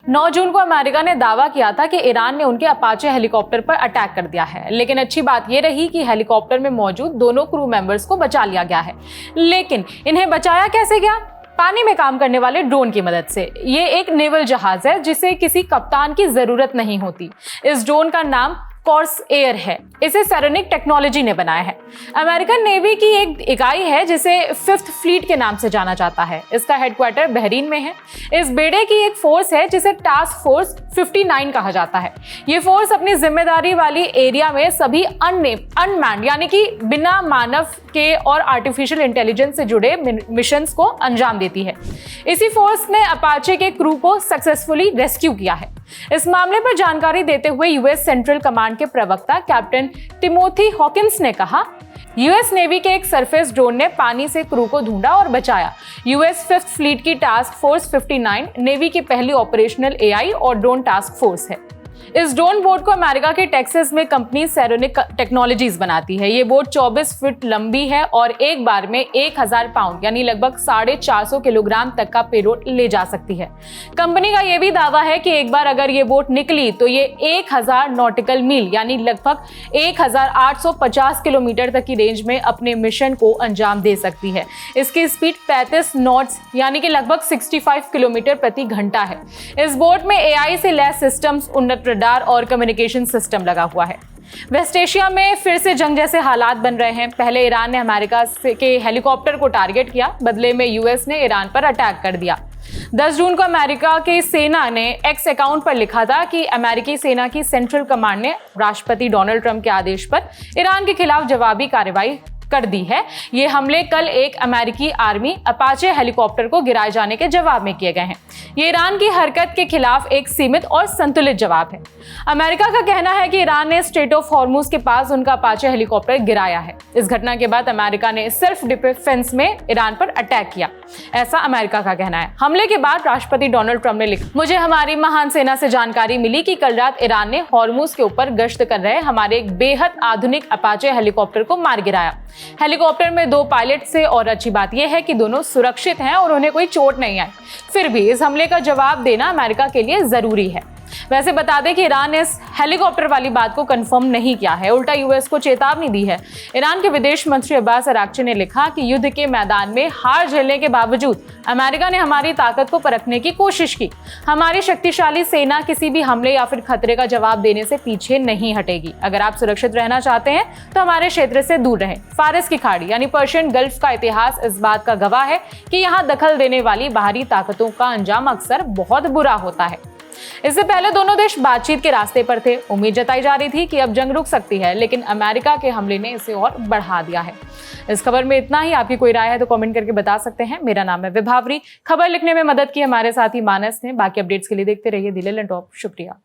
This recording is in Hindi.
9 जून को अमेरिका ने दावा किया था कि ईरान ने उनके अपाचे हेलीकॉप्टर पर अटैक कर दिया है, लेकिन अच्छी बात यह रही कि हेलीकॉप्टर में मौजूद दोनों क्रू मेंबर्स को बचा लिया गया है। लेकिन इन्हें बचाया कैसे गया? पानी में काम करने वाले ड्रोन की मदद से। ये एक नेवल जहाज है जिसे किसी कप्तान की जरूरत नहीं होती। इस ड्रोन का नाम कॉर्सएयर है। इसे सेरोनिक टेक्नोलॉजी ने बनाया है। अमेरिकन नेवी की एक इकाई है जिसे 5th फ्लीट के नाम से जाना जाता है। इसका हेडक्वार्टर बहरीन में है। इस बेड़े की एक फोर्स है जिसे टास्क फोर्स 59 कहा जाता है। ये फोर्स अपनी जिम्मेदारी वाली एरिया में सभी अनमैन्ड यानी कि बिना मानव के और आर्टिफिशियल इंटेलिजेंस से जुड़े मिशंस को अंजाम देती है। इसी फोर्स ने अपाचे के क्रू को सक्सेसफुली रेस्क्यू किया है। इस मामले पर जानकारी देते हुए यूएस सेंट्रल कमांड के प्रवक्ता कैप्टन टिमोथी हॉकिंस ने कहा, यूएस नेवी के एक सरफेस ड्रोन ने पानी से क्रू को ढूंढा और बचाया। यूएस 5th फ्लीट की टास्क फोर्स 59 नेवी की पहली ऑपरेशनल एआई और ड्रोन टास्क फोर्स है। इस ड्रोन बोट को अमेरिका के टेक्सास में कंपनी सेरोनिक टेक्नोलॉजीज बनाती है। ये बोट 24 फीट लंबी है और एक बार में 1000 पाउंड यानी लगभग 450 किलोग्राम तक का पेलोड ले जा सकती है। कंपनी का यह भी दावा है कि एक बार अगर ये बोट निकली तो ये 1000 नॉटिकल मील यानी लगभग 1850 किलोमीटर तक की रेंज में अपने मिशन को अंजाम दे सकती है। इसकी स्पीड 35 नॉट्स यानी कि लगभग 65 किलोमीटर प्रति घंटा है। इस बोट में एआई से लैस सिस्टम्स, उन्नत रडार और कम्युनिकेशन सिस्टम लगा हुआ है। वेस्ट एशिया में फिर से जंग जैसे हालात बन रहे हैं। पहले ईरान ने अमेरिका के हेलीकॉप्टर को टारगेट किया, बदले में यूएस ने ईरान पर अटैक कर दिया। 10 जून को अमेरिका की सेना ने एक्स अकाउंट पर लिखा था कि अमेरिकी सेना की सेंट्रल कमांड ने राष्ट्रपति डोनाल्ड ट्रंप के आदेश पर ईरान के खिलाफ जवाबी कार्रवाई कर दी है। ये हमले कल एक अमेरिकी आर्मी अपाचे हेलीकॉप्टर को गिराए जाने के जवाब में किए गए हैं। ये ईरान की हरकत के खिलाफ एक सीमित और संतुलित जवाब है। अमेरिका का कहना है कि ईरान ने स्ट्रेट ऑफ हॉर्मुज के पास उनका अपाचे हेलीकॉप्टर गिराया है। इस घटना के बाद अमेरिका ने सेल्फ डिफेंस में ईरान पर अटैक किया, ऐसा अमेरिका का कहना है। हमले के बाद राष्ट्रपति डोनाल्ड ट्रंप ने लिखा, मुझे हमारी महान सेना से जानकारी मिली कि कल रात ईरान ने हॉर्मुज के ऊपर गश्त कर रहे हमारे एक बेहद आधुनिक अपाचे हेलीकॉप्टर को मार गिराया। हेलीकॉप्टर में 2 पायलट थे और अच्छी बात यह है कि दोनों सुरक्षित हैं और उन्हें कोई चोट नहीं आई। फिर भी इस हमले का जवाब देना अमेरिका के लिए जरूरी है। वैसे बता दें कि ईरान ने इस हेलीकॉप्टर वाली बात को कंफर्म नहीं किया है, उल्टा यूएस को चेतावनी दी है। ईरान के विदेश मंत्री अब्बास अराक्ची ने लिखा कि युद्ध के मैदान में हार झेलने के बावजूद अमेरिका ने हमारी ताकत को परखने की कोशिश की। हमारी शक्तिशाली सेना किसी भी हमले या फिर खतरे का जवाब देने से पीछे नहीं हटेगी। अगर आप सुरक्षित रहना चाहते हैं तो हमारे क्षेत्र से दूर रहें। फारस की खाड़ी यानी पर्शियन गल्फ का इतिहास इस बात का गवाह है कि यहाँ दखल देने वाली बाहरी ताकतों का अंजाम अक्सर बहुत बुरा होता है। इससे पहले दोनों देश बातचीत के रास्ते पर थे। उम्मीद जताई जा रही थी कि अब जंग रुक सकती है, लेकिन अमेरिका के हमले ने इसे और बढ़ा दिया है। इस खबर में इतना ही। आपकी कोई राय है तो कमेंट करके बता सकते हैं। मेरा नाम है विभावरी। खबर लिखने में मदद की हमारे साथी मानस ने। बाकी अपडेट्स के लिए देखते रहिए दी लेलन टॉप। शुक्रिया।